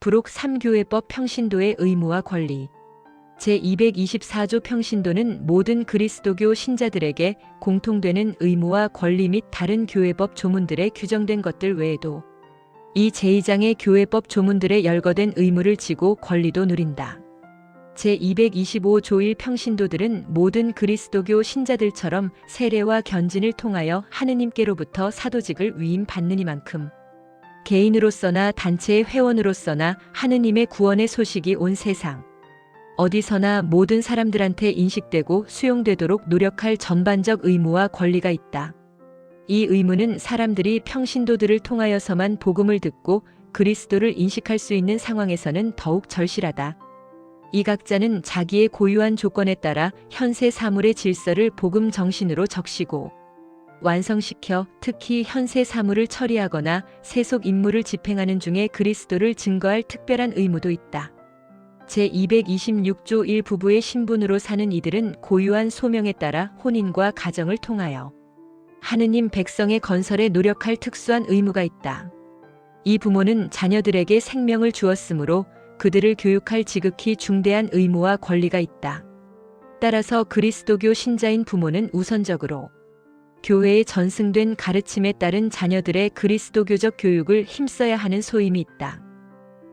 부록 3교회법 평신도의 의무와 권리. 제224조 평신도는 모든 그리스도교 신자들에게 공통되는 의무와 권리 및 다른 교회법 조문들에 규정된 것들 외에도 이 제2장의 교회법 조문들에 열거된 의무를 지고 권리도 누린다. 제225조 1 평신도들은 모든 그리스도교 신자들처럼 세례와 견진을 통하여 하느님께로부터 사도직을 위임받느니만큼 개인으로서나 단체의 회원으로서나 하느님의 구원의 소식이 온 세상 어디서나 모든 사람들한테 인식되고 수용되도록 노력할 전반적 의무와 권리가 있다. 이 의무는 사람들이 평신도들을 통하여서만 복음을 듣고 그리스도를 인식할 수 있는 상황에서는 더욱 절실하다. 이 각자는 자기의 고유한 조건에 따라 현세 사물의 질서를 복음 정신으로 적시고 완성시켜 특히 현세 사물을 처리하거나 세속 임무를 집행하는 중에 그리스도를 증거할 특별한 의무도 있다. 제226조 1 부부의 신분으로 사는 이들은 고유한 소명에 따라 혼인과 가정을 통하여 하느님 백성의 건설에 노력할 특수한 의무가 있다. 이 부모는 자녀들에게 생명을 주었으므로 그들을 교육할 지극히 중대한 의무와 권리가 있다. 따라서 그리스도교 신자인 부모는 우선적으로 교회의 전승된 가르침에 따른 자녀들의 그리스도교적 교육을 힘써야 하는 소임이 있다.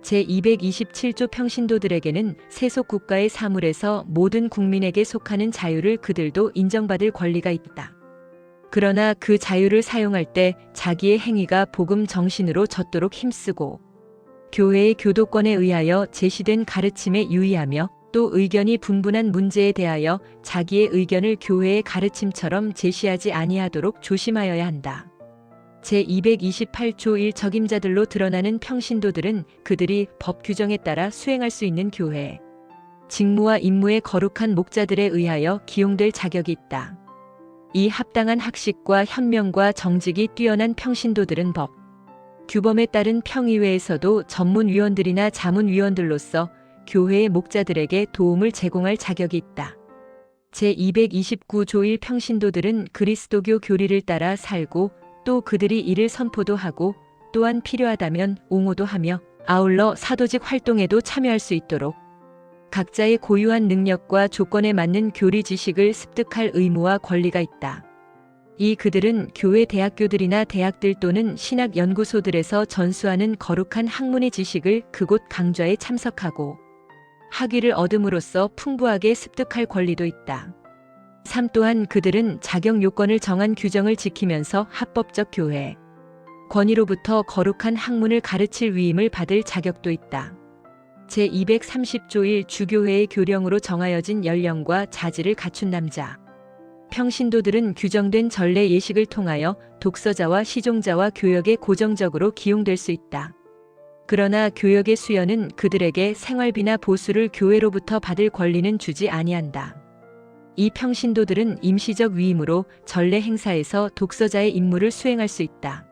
제227조 평신도들에게는 세속 국가의 사물에서 모든 국민에게 속하는 자유를 그들도 인정받을 권리가 있다. 그러나 그 자유를 사용할 때 자기의 행위가 복음 정신으로 젖도록 힘쓰고 교회의 교도권에 의하여 제시된 가르침에 유의하며 또 의견이 분분한 문제에 대하여 자기의 의견을 교회의 가르침처럼 제시하지 아니하도록 조심하여야 한다. 제228조 1 적임자들로 드러나는 평신도들은 그들이 법 규정에 따라 수행할 수 있는 교회 직무와 임무의 거룩한 목자들에 의하여 기용될 자격이 있다. 이 합당한 학식과 현명과 정직이 뛰어난 평신도들은 법 규범에 따른 평의회에서도 전문위원들이나 자문위원들로서 교회의 목자들에게 도움을 제공할 자격이 있다. 제229조 1 평신도들은 그리스도교 교리를 따라 살고 또 그들이 이를 선포도 하고 또한 필요하다면 옹호도 하며 아울러 사도직 활동에도 참여할 수 있도록 각자의 고유한 능력과 조건에 맞는 교리 지식을 습득할 의무와 권리가 있다. 이 그들은 교회 대학교들이나 대학들 또는 신학연구소들에서 전수하는 거룩한 학문의 지식을 그곳 강좌에 참석하고 학위를 얻음으로써 풍부하게 습득할 권리도 있다. 3 또한 그들은 자격 요건을 정한 규정을 지키면서 합법적 교회 권위로부터 거룩한 학문을 가르칠 위임을 받을 자격도 있다. 제230조 1 주교회의 교령으로 정하여진 연령과 자질을 갖춘 남자 평신도들은 규정된 전례 예식을 통하여 독서자와 시종자와 교역에 고정적으로 기용될 수 있다. 그러나 교역의 수여는 그들에게 생활비나 보수를 교회로부터 받을 권리는 주지 아니한다. 이 평신도들은 임시적 위임으로 전례 행사에서 독서자의 임무를 수행할 수 있다.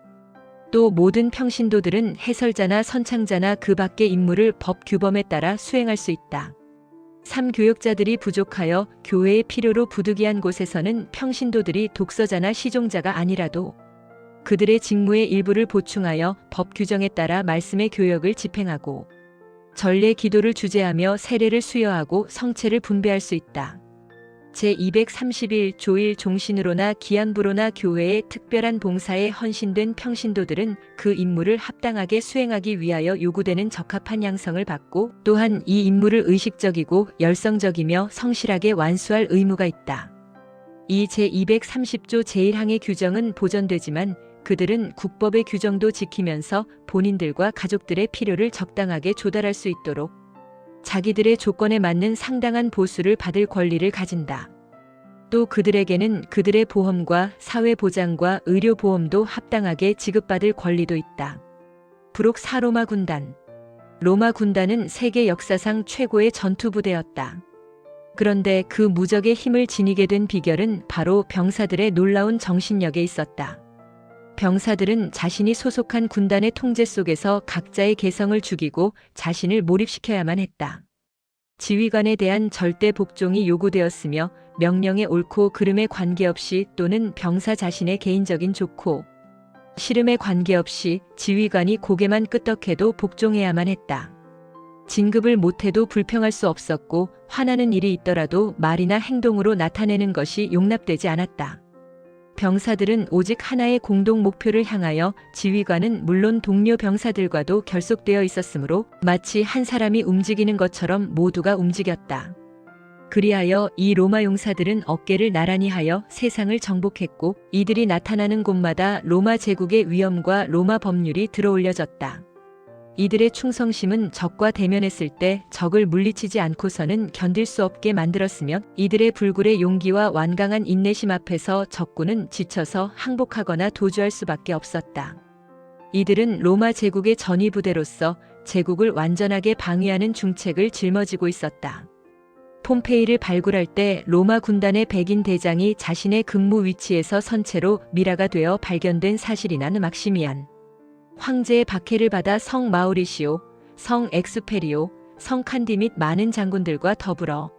또 모든 평신도들은 해설자나 선창자나 그 밖의 임무를 법 규범에 따라 수행할 수 있다. 3 교역자들이 부족하여 교회의 필요로 부득이한 곳에서는 평신도들이 독서자나 시종자가 아니라도 그들의 직무의 일부를 보충하여 법 규정에 따라 말씀의 교역을 집행하고 전례 기도를 주재하며 세례를 수여하고 성체를 분배할 수 있다. 제231조 1 종신으로나 기한부로나 교회의 특별한 봉사에 헌신된 평신도들은 그 임무를 합당하게 수행하기 위하여 요구되는 적합한 양성을 받고 또한 이 임무를 의식적이고 열성적이며 성실하게 완수할 의무가 있다. 이 제230조 제1항의 규정은 보전되지만 그들은 국법의 규정도 지키면서 본인들과 가족들의 필요를 적당하게 조달할 수 있도록 자기들의 조건에 맞는 상당한 보수를 받을 권리를 가진다. 또 그들에게는 그들의 보험과 사회보장과 의료보험도 합당하게 지급받을 권리도 있다. 부록 4 로마 군단. 로마 군단은 세계 역사상 최고의 전투부대였다. 그런데 그 무적의 힘을 지니게 된 비결은 바로 병사들의 놀라운 정신력에 있었다. 병사들은 자신이 소속한 군단의 통제 속에서 각자의 개성을 죽이고 자신을 몰입시켜야만 했다. 지휘관에 대한 절대 복종이 요구되었으며 명령의 옳고 그름에 관계없이 또는 병사 자신의 개인적인 좋고 싫음에 관계없이 지휘관이 고개만 끄덕해도 복종해야만 했다. 진급을 못해도 불평할 수 없었고 화나는 일이 있더라도 말이나 행동으로 나타내는 것이 용납되지 않았다. 병사들은 오직 하나의 공동 목표를 향하여 지휘관은 물론 동료 병사들과도 결속되어 있었으므로 마치 한 사람이 움직이는 것처럼 모두가 움직였다. 그리하여 이 로마 용사들은 어깨를 나란히 하여 세상을 정복했고 이들이 나타나는 곳마다 로마 제국의 위엄과 로마 법률이 들어올려졌다. 이들의 충성심은 적과 대면했을 때 적을 물리치지 않고서는 견딜 수 없게 만들었으며 이들의 불굴의 용기와 완강한 인내심 앞에서 적군은 지쳐서 항복하거나 도주할 수밖에 없었다. 이들은 로마 제국의 전위부대로서 제국을 완전하게 방위하는 중책을 짊어지고 있었다. 폼페이를 발굴할 때 로마 군단의 백인 대장이 자신의 근무 위치에서 선체로 미라가 되어 발견된 사실이나 막시미안 황제의 박해를 받아 성 마우리시오, 성 엑스페리오, 성 칸디 및 많은 장군들과 더불어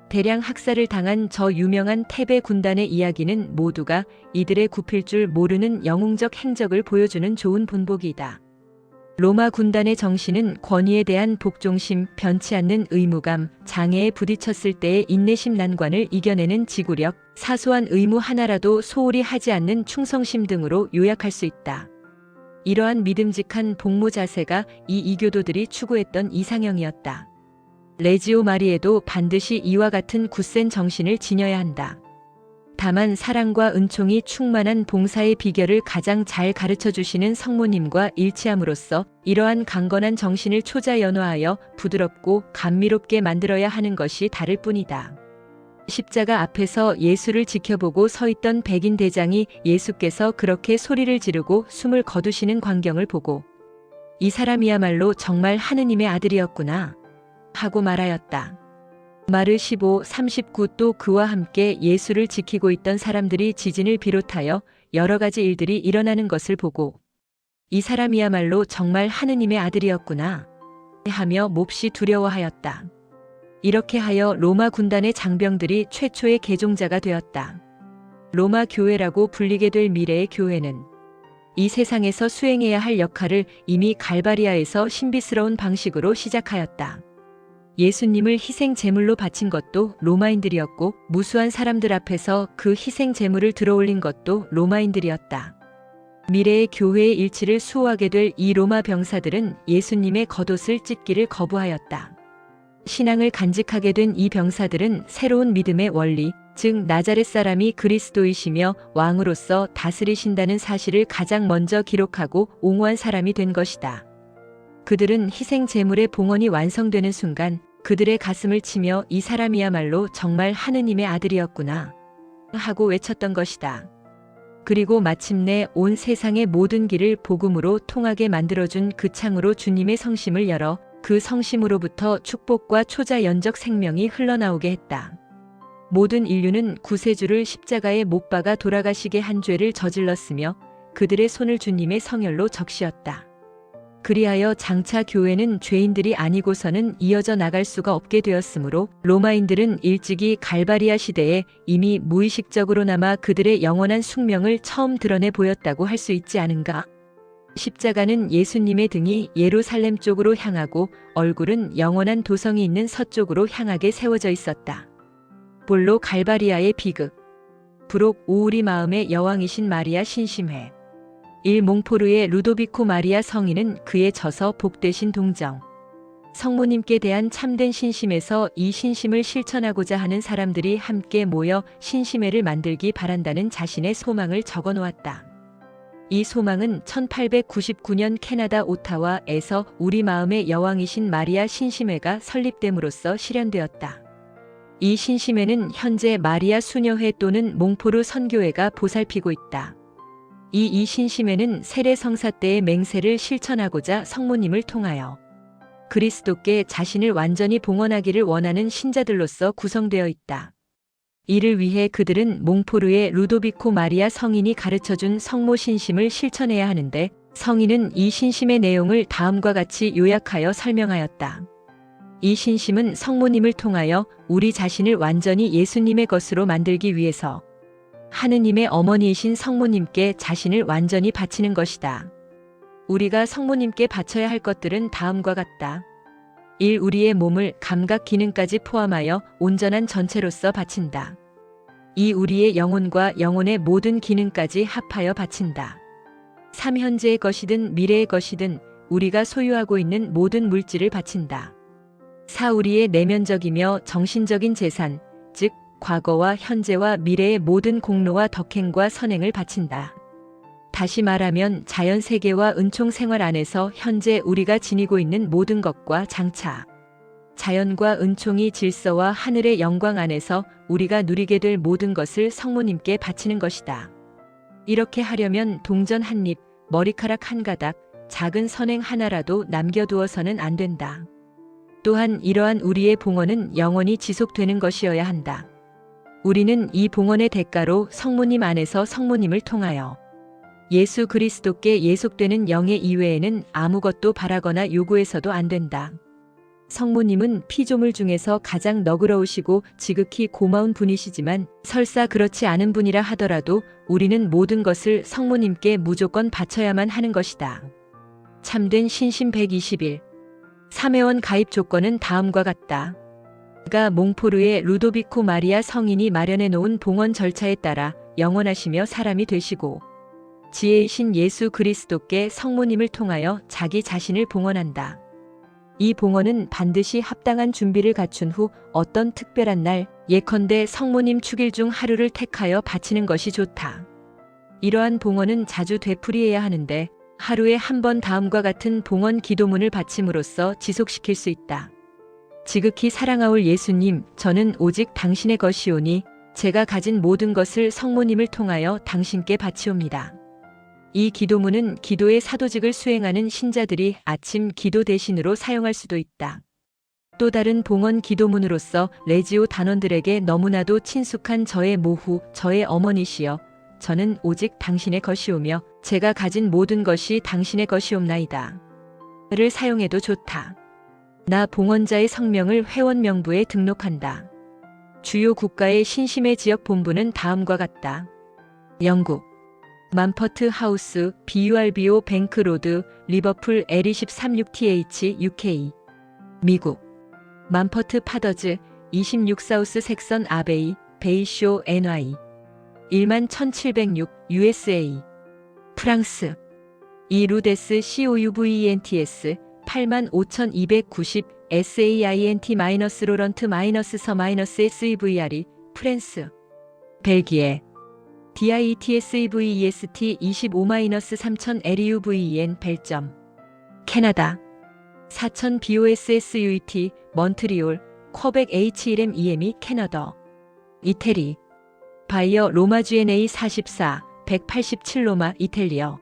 대량 학살을 당한 저 유명한 테베 군단의 이야기는 모두가 이들의 굽힐 줄 모르는 영웅적 행적을 보여주는 좋은 본보기이다. 로마 군단의 정신은 권위에 대한 복종심, 변치 않는 의무감, 장애에 부딪혔을 때의 인내심, 난관을 이겨내는 지구력, 사소한 의무 하나라도 소홀히 하지 않는 충성심 등으로 요약할 수 있다. 이러한 믿음직한 복무 자세가 이 이교도들이 추구했던 이상형이었다. 레지오 마리에도 반드시 이와 같은 굳센 정신을 지녀야 한다. 다만 사랑과 은총이 충만한 봉사의 비결을 가장 잘 가르쳐 주시는 성모님과 일치함으로써 이러한 강건한 정신을 초자연화하여 부드럽고 감미롭게 만들어야 하는 것이 다를 뿐이다. 십자가 앞에서 예수를 지켜보고 서 있던 백인 대장이 예수께서 그렇게 소리를 지르고 숨을 거두시는 광경을 보고 이 사람이야말로 정말 하느님의 아들이었구나 하고 말하였다. 마르 15, 39 또 그와 함께 예수를 지키고 있던 사람들이 지진을 비롯하여 여러 가지 일들이 일어나는 것을 보고 이 사람이야말로 정말 하느님의 아들이었구나 하며 몹시 두려워하였다. 이렇게 하여 로마 군단의 장병들이 최초의 개종자가 되었다. 로마 교회라고 불리게 될 미래의 교회는 이 세상에서 수행해야 할 역할을 이미 갈바리아에서 신비스러운 방식으로 시작하였다. 예수님을 희생 제물로 바친 것도 로마인들이었고 무수한 사람들 앞에서 그 희생 제물을 들어올린 것도 로마인들이었다. 미래의 교회의 일치를 수호하게 될 이 로마 병사들은 예수님의 겉옷을 찢기를 거부하였다. 신앙을 간직하게 된 이 병사들은 새로운 믿음의 원리, 즉 나자렛 사람이 그리스도이시며 왕으로서 다스리신다는 사실을 가장 먼저 기록하고 옹호한 사람이 된 것이다. 그들은 희생 제물의 봉헌이 완성되는 순간 그들의 가슴을 치며 이 사람이야말로 정말 하느님의 아들이었구나 하고 외쳤던 것이다. 그리고 마침내 온 세상의 모든 길을 복음으로 통하게 만들어준 그 창으로 주님의 성심을 열어 그 성심으로부터 축복과 초자연적 생명이 흘러나오게 했다. 모든 인류는 구세주를 십자가에 못 박아 돌아가시게 한 죄를 저질렀으며 그들의 손을 주님의 성혈로 적시었다. 그리하여 장차 교회는 죄인들이 아니고서는 이어져 나갈 수가 없게 되었으므로 로마인들은 일찍이 갈바리아 시대에 이미 무의식적으로나마 그들의 영원한 숙명을 처음 드러내 보였다고 할 수 있지 않은가? 십자가는 예수님의 등이 예루살렘 쪽으로 향하고 얼굴은 영원한 도성이 있는 서쪽으로 향하게 세워져 있었다. 볼로 갈바리아의 비극. 부록 우리 마음의 여왕이신 마리아 신심회. 일 몽포르의 루도비코 마리아 성인은 그의 져서 복되신 동정. 성모님께 대한 참된 신심에서 이 신심을 실천하고자 하는 사람들이 함께 모여 신심회를 만들기 바란다는 자신의 소망을 적어 놓았다. 이 소망은 1899년 캐나다 오타와에서 우리 마음의 여왕이신 마리아 신심회가 설립됨으로써 실현되었다. 이 신심회는 현재 마리아 수녀회 또는 몽포르 선교회가 보살피고 있다. 이 신심회는 세례 성사 때의 맹세를 실천하고자 성모님을 통하여 그리스도께 자신을 완전히 봉헌하기를 원하는 신자들로서 구성되어 있다. 이를 위해 그들은 몽포르의 루도비코 마리아 성인이 가르쳐준 성모 신심을 실천해야 하는데 성인은 이 신심의 내용을 다음과 같이 요약하여 설명하였다. 이 신심은 성모님을 통하여 우리 자신을 완전히 예수님의 것으로 만들기 위해서 하느님의 어머니이신 성모님께 자신을 완전히 바치는 것이다. 우리가 성모님께 바쳐야 할 것들은 다음과 같다. 1. 우리의 몸을 감각 기능까지 포함하여 온전한 전체로서 바친다. 2. 우리의 영혼과 영혼의 모든 기능까지 합하여 바친다. 3. 현재의 것이든 미래의 것이든 우리가 소유하고 있는 모든 물질을 바친다. 4. 우리의 내면적이며 정신적인 재산, 즉 과거와 현재와 미래의 모든 공로와 덕행과 선행을 바친다. 다시 말하면 자연 세계와 은총 생활 안에서 현재 우리가 지니고 있는 모든 것과 장차 자연과 은총이 질서와 하늘의 영광 안에서 우리가 누리게 될 모든 것을 성모님께 바치는 것이다. 이렇게 하려면 동전 한 입, 머리카락 한 가닥, 작은 선행 하나라도 남겨두어서는 안 된다. 또한 이러한 우리의 봉헌은 영원히 지속되는 것이어야 한다. 우리는 이 봉헌의 대가로 성모님 안에서 성모님을 통하여 예수 그리스도께 예속되는 영예 이외에는 아무것도 바라거나 요구해서도 안 된다. 성모님은 피조물 중에서 가장 너그러우시고 지극히 고마운 분이시지만 설사 그렇지 않은 분이라 하더라도 우리는 모든 것을 성모님께 무조건 바쳐야만 하는 것이다. 참된 신심 121. 사매원 가입 조건은 다음과 같다. 가 몽포르의 루도비코 마리아 성인이 마련해 놓은 봉헌 절차에 따라 영원하시며 사람이 되시고 지혜이신 예수 그리스도께 성모님을 통하여 자기 자신을 봉헌한다. 이 봉헌은 반드시 합당한 준비를 갖춘 후 어떤 특별한 날, 예컨대 성모님 축일 중 하루를 택하여 바치는 것이 좋다. 이러한 봉헌은 자주 되풀이해야 하는데 하루에 한 번 다음과 같은 봉헌 기도문을 바침으로써 지속시킬 수 있다. 지극히 사랑하올 예수님, 저는 오직 당신의 것이오니 제가 가진 모든 것을 성모님을 통하여 당신께 바치옵니다. 이 기도문은 기도의 사도직을 수행하는 신자들이 아침 기도 대신으로 사용할 수도 있다. 또 다른 봉헌 기도문으로서 레지오 단원들에게 너무나도 친숙한 저의 모후, 저의 어머니시여, 저는 오직 당신의 것이오며 제가 가진 모든 것이 당신의 것이옵나이다. 를 사용해도 좋다. 나 봉헌자의 성명을 회원 명부에 등록한다. 주요 국가의 신심의 지역 본부는 다음과 같다. 영국 만퍼트 하우스, BURBO 뱅크 로드, 리버풀 L236TH UK. 미국 만퍼트 파더즈, 26 사우스 섹선 아베이, 베이쇼 NY. 11706 USA. 프랑스 이루데스 COUVENTS, 85290 SAINT-로런트-서-SEVRE, 프랑스. 벨기에 DIETSEVEST 25-3000 LUVEN 벨점. 캐나다 4000 BOSSUET 몬트리올 쿼벡 H1M2M이 캐나다. 이태리 바이어 로마 GNA 44 187 로마 이탈리아.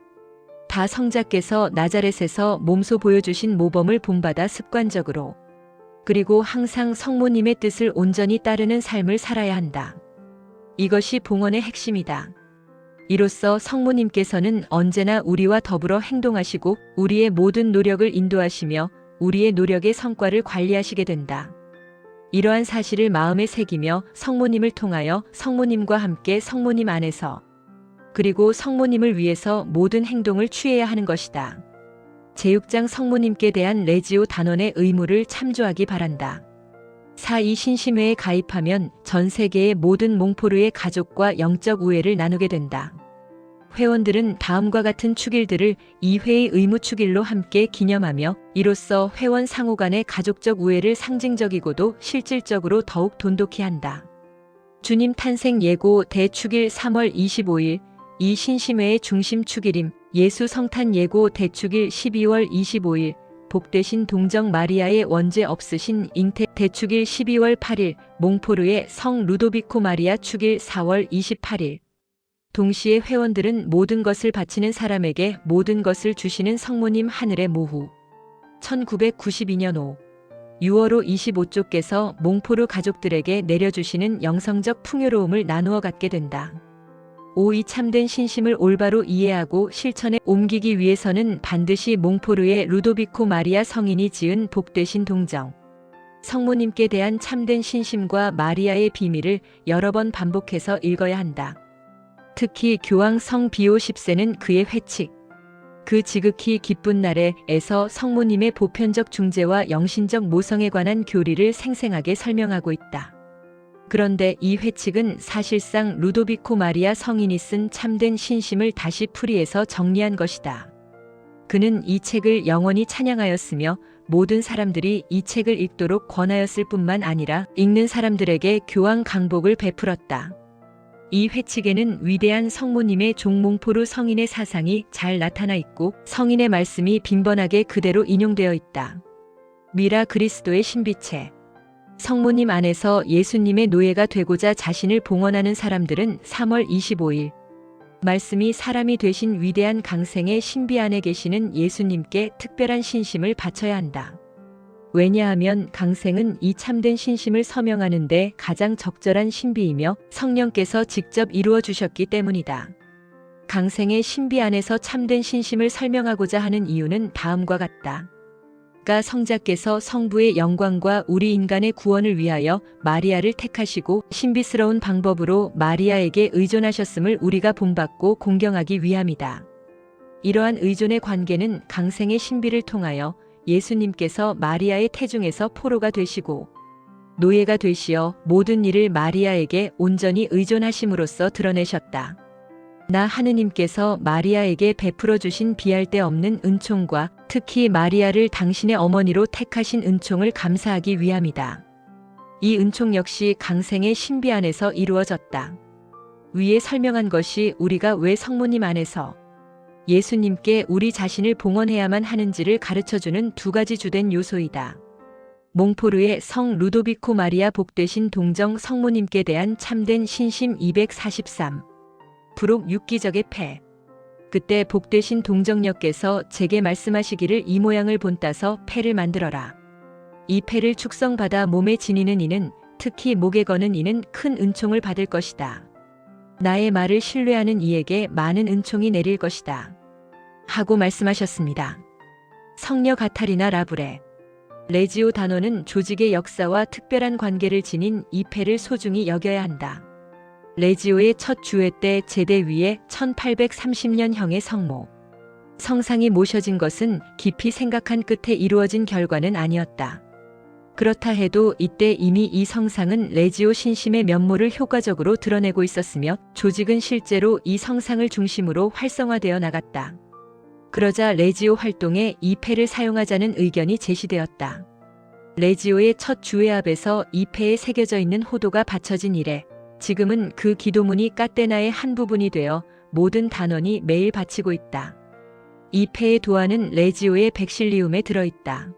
다 성자께서 나자렛에서 몸소 보여주신 모범을 본받아 습관적으로 그리고 항상 성모님의 뜻을 온전히 따르는 삶을 살아야 한다. 이것이 봉헌의 핵심이다. 이로써 성모님께서는 언제나 우리와 더불어 행동하시고 우리의 모든 노력을 인도하시며 우리의 노력의 성과를 관리하시게 된다. 이러한 사실을 마음에 새기며 성모님을 통하여 성모님과 함께 성모님 안에서 그리고 성모님을 위해서 모든 행동을 취해야 하는 것이다. 제6장 성모님께 대한 레지오 단원의 의무를 참조하기 바란다. 4. 이 신심회에 가입하면 전 세계의 모든 몽포르의 가족과 영적 우애를 나누게 된다. 회원들은 다음과 같은 축일들을 이 회의 의무 축일로 함께 기념하며 이로써 회원 상호 간의 가족적 우애를 상징적이고도 실질적으로 더욱 돈독히 한다. 주님 탄생 예고 대축일 3월 25일, 이 신심회의 중심 축일임. 예수 성탄 예고 대축일 12월 25일, 복되신 동정 마리아의 원죄 없으신 잉태 대축일 12월 8일, 몽포르의 성 루도비코 마리아 축일 4월 28일. 동시에 회원들은 모든 것을 바치는 사람에게 모든 것을 주시는 성모님 하늘의 모후. 1992년 6월 25쪽께서 몽포르 가족들에게 내려주시는 영성적 풍요로움을 나누어 갖게 된다. 5. 이 참된 신심을 올바로 이해하고 실천에 옮기기 위해서는 반드시 몽포르의 루도비코 마리아 성인이 지은 복되신 동정. 성모님께 대한 참된 신심과 마리아의 비밀을 여러 번 반복해서 읽어야 한다. 특히 교황 성 비오 10세는 그의 회칙, 그 지극히 기쁜 날에에서 성모님의 보편적 중재와 영신적 모성에 관한 교리를 생생하게 설명하고 있다. 그런데 이 회칙은 사실상 루도비코 마리아 성인이 쓴 참된 신심을 다시 풀이해서 정리한 것이다. 그는 이 책을 영원히 찬양하였으며 모든 사람들이 이 책을 읽도록 권하였을 뿐만 아니라 읽는 사람들에게 교황 강복을 베풀었다. 이 회칙에는 위대한 성모님의 종몽포르 성인의 사상이 잘 나타나 있고 성인의 말씀이 빈번하게 그대로 인용되어 있다. 미라 그리스도의 신비체. 성모님 안에서 예수님의 노예가 되고자 자신을 봉헌하는 사람들은 3월 25일 말씀이 사람이 되신 위대한 강생의 신비 안에 계시는 예수님께 특별한 신심을 바쳐야 한다. 왜냐하면 강생은 이 참된 신심을 서명하는 데 가장 적절한 신비이며 성령께서 직접 이루어 주셨기 때문이다. 강생의 신비 안에서 참된 신심을 설명하고자 하는 이유는 다음과 같다. 가 성자께서 성부의 영광과 우리 인간의 구원을 위하여 마리아를 택하시고 신비스러운 방법으로 마리아에게 의존하셨음을 우리가 본받고 공경하기 위함이다. 이러한 의존의 관계는 강생의 신비를 통하여 예수님께서 마리아의 태중에서 포로가 되시고 노예가 되시어 모든 일을 마리아에게 온전히 의존하심으로써 드러내셨다. 나 하느님께서 마리아에게 베풀어 주신 비할 데 없는 은총과 특히 마리아를 당신의 어머니로 택하신 은총을 감사하기 위함이다. 이 은총 역시 강생의 신비 안에서 이루어졌다. 위에 설명한 것이 우리가 왜 성모님 안에서 예수님께 우리 자신을 봉헌해야만 하는지를 가르쳐주는 두 가지 주된 요소이다. 몽포르의 성 루도비코 마리아 복되신 동정 성모님께 대한 참된 신심 243. 부록 6기적의 패. 그때 복되신 동정녀께서 제게 말씀하시기를 이 모양을 본따서 패를 만들어라. 이 패를 축성받아 몸에 지니는 이는 특히 목에 거는 이는 큰 은총을 받을 것이다. 나의 말을 신뢰하는 이에게 많은 은총이 내릴 것이다. 하고 말씀하셨습니다. 성녀 가타리나 라브레. 레지오 단원은 조직의 역사와 특별한 관계를 지닌 이 패를 소중히 여겨야 한다. 레지오의 첫 주회 때 제대 위에 1830년형의 성모. 성상이 모셔진 것은 깊이 생각한 끝에 이루어진 결과는 아니었다. 그렇다 해도 이때 이미 이 성상은 레지오 신심의 면모를 효과적으로 드러내고 있었으며 조직은 실제로 이 성상을 중심으로 활성화되어 나갔다. 그러자 레지오 활동에 이 패를 사용하자는 의견이 제시되었다. 레지오의 첫 주회 앞에서 이 패에 새겨져 있는 호도가 받쳐진 이래 지금은 그 기도문이 까테나의 한 부분이 되어 모든 단원이 매일 바치고 있다. 이 패의 도안은 레지오의 백실리움에 들어있다.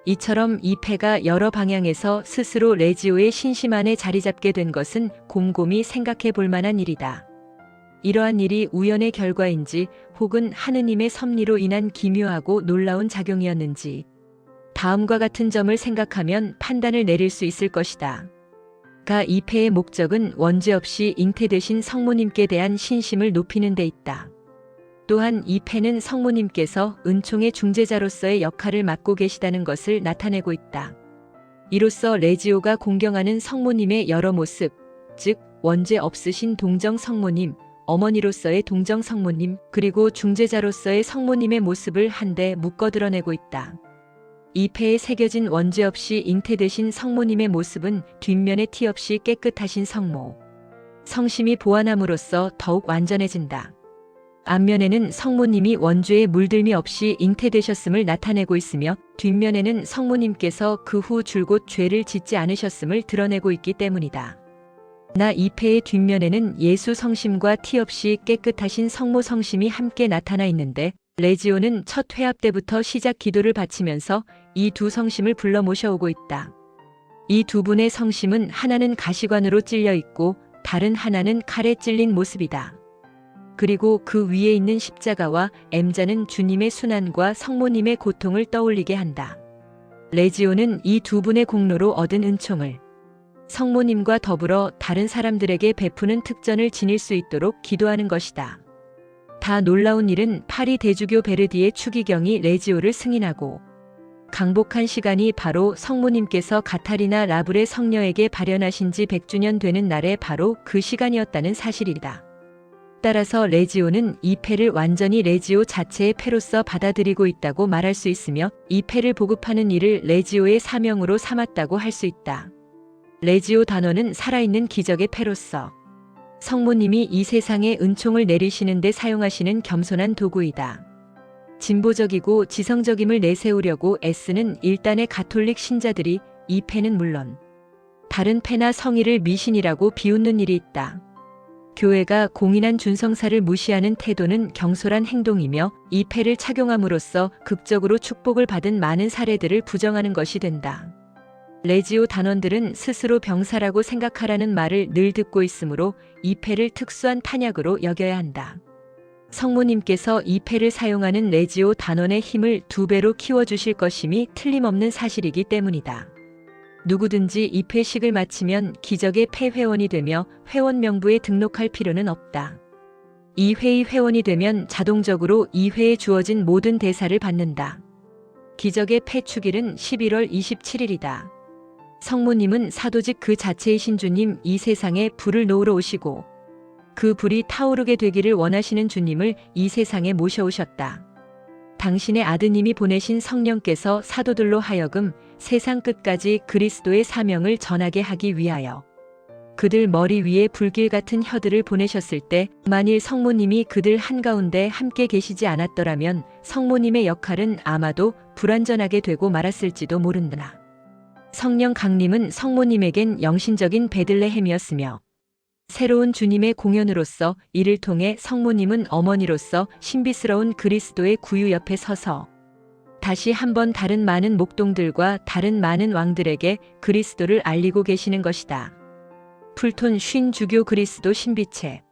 이처럼 이 패가 여러 방향에서 스스로 레지오의 신심 안에 자리 잡게 된 것은 곰곰이 생각해 볼 만한 일이다. 이러한 일이 우연의 결과인지 혹은 하느님의 섭리로 인한 기묘하고 놀라운 작용이었는지 다음과 같은 점을 생각하면 판단을 내릴 수 있을 것이다. 이 패의 목적은 원죄 없이 잉태되신 성모님께 대한 신심을 높이는 데 있다. 또한 이 패는 성모님께서 은총의 중재자로서의 역할을 맡고 계시다는 것을 나타내고 있다. 이로써 레지오가 공경하는 성모님의 여러 모습, 즉 원죄 없으신 동정 성모님, 어머니로서의 동정 성모님, 그리고 중재자로서의 성모님의 모습을 한데 묶어 드러내고 있다. 이 패에 새겨진 원죄 없이 잉태되신 성모님의 모습은 뒷면에 티 없이 깨끗하신 성모. 성심이 보완함으로써 더욱 완전해진다. 앞면에는 성모님이 원죄에 물들미 없이 잉태되셨음을 나타내고 있으며 뒷면에는 성모님께서 그 후 줄곧 죄를 짓지 않으셨음을 드러내고 있기 때문이다. 이 패의 뒷면에는 예수 성심과 티 없이 깨끗하신 성모 성심이 함께 나타나 있는데 레지오는 첫 회합 때부터 시작 기도를 바치면서 이 두 성심을 불러 모셔오고 있다. 이 두 분의 성심은 하나는 가시관으로 찔려 있고 다른 하나는 칼에 찔린 모습이다. 그리고 그 위에 있는 십자가와 M자는 주님의 순환과 성모님의 고통을 떠올리게 한다. 레지오는 이 두 분의 공로로 얻은 은총을 성모님과 더불어 다른 사람들에게 베푸는 특전을 지닐 수 있도록 기도하는 것이다. 다 놀라운 일은 파리 대주교 베르디의 추기경이 레지오를 승인하고 강복한 시간이 바로 성모님께서 가타리나 라브레 성녀에게 발현하신 지 100주년 되는 날에 바로 그 시간이었다는 사실이다. 따라서 레지오는 이 패를 완전히 레지오 자체의 패로서 받아들이고 있다고 말할 수 있으며 이 패를 보급하는 일을 레지오의 사명으로 삼았다고 할 수 있다. 레지오 단원은 살아있는 기적의 패로서 성모님이 이 세상에 은총을 내리시는 데 사용하시는 겸손한 도구이다. 진보적이고 지성적임을 내세우려고 애쓰는 일단의 가톨릭 신자들이 이 패는 물론 다른 패나 성의를 미신이라고 비웃는 일이 있다. 교회가 공인한 준성사를 무시하는 태도는 경솔한 행동이며 이 패를 착용함으로써 극적으로 축복을 받은 많은 사례들을 부정하는 것이 된다. 레지오 단원들은 스스로 병사라고 생각하라는 말을 늘 듣고 있으므로 이 패를 특수한 탄약으로 여겨야 한다. 성모님께서 이 패를 사용하는 레지오 단원의 힘을 2배로 키워주실 것임이 틀림없는 사실이기 때문이다. 누구든지 이 패식을 마치면 기적의 패 회원이 되며 회원 명부에 등록할 필요는 없다. 이 회의 회원이 되면 자동적으로 이 회에 주어진 모든 대사를 받는다. 기적의 패 축일은 11월 27일이다. 성모님은 사도직 그 자체이신 주님 이 세상에 불을 놓으러 오시고 그 불이 타오르게 되기를 원하시는 주님을 이 세상에 모셔오셨다. 당신의 아드님이 보내신 성령께서 사도들로 하여금 세상 끝까지 그리스도의 사명을 전하게 하기 위하여 그들 머리 위에 불길 같은 혀들을 보내셨을 때 만일 성모님이 그들 한가운데 함께 계시지 않았더라면 성모님의 역할은 아마도 불완전하게 되고 말았을지도 모른다. 성령 강림은 성모님에겐 영신적인 베들레헴이었으며 새로운 주님의 공연으로서 이를 통해 성모님은 어머니로서 신비스러운 그리스도의 구유 옆에 서서 다시 한번 다른 많은 목동들과 다른 많은 왕들에게 그리스도를 알리고 계시는 것이다. 풀톤 쉰 주교 그리스도 신비체